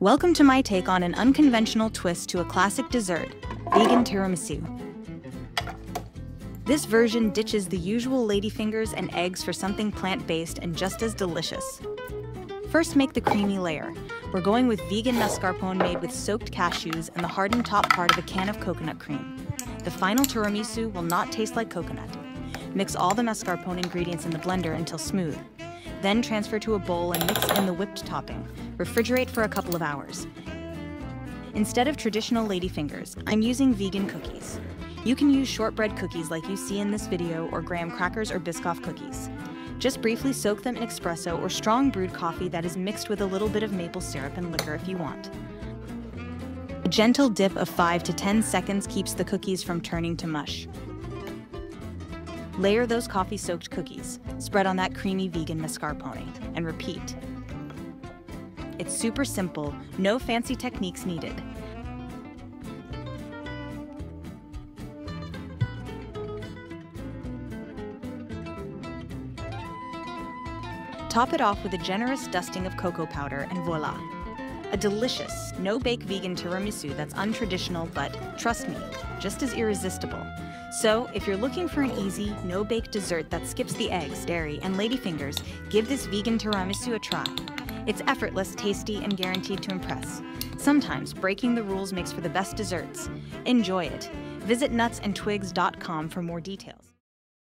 Welcome to my take on an unconventional twist to a classic dessert, vegan tiramisu. This version ditches the usual ladyfingers and eggs for something plant-based and just as delicious. First, make the creamy layer. We're going with vegan mascarpone made with soaked cashews and the hardened top part of a can of coconut cream. The final tiramisu will not taste like coconut. Mix all the mascarpone ingredients in the blender until smooth. Then transfer to a bowl and mix in the whipped topping. Refrigerate for a couple of hours. Instead of traditional ladyfingers, I'm using vegan cookies. You can use shortbread cookies like you see in this video, or graham crackers or Biscoff cookies. Just briefly soak them in espresso or strong brewed coffee that is mixed with a little bit of maple syrup and liquor if you want. A gentle dip of 5 to 10 seconds keeps the cookies from turning to mush. Layer those coffee-soaked cookies, spread on that creamy vegan mascarpone, and repeat. It's super simple, no fancy techniques needed. Top it off with a generous dusting of cocoa powder and voila! A delicious, no-bake vegan tiramisu that's untraditional but, trust me, just as irresistible. So, if you're looking for an easy, no-bake dessert that skips the eggs, dairy, and ladyfingers, give this vegan tiramisu a try. It's effortless, tasty, and guaranteed to impress. Sometimes, breaking the rules makes for the best desserts. Enjoy it. Visit nutsandtwigs.com for more details.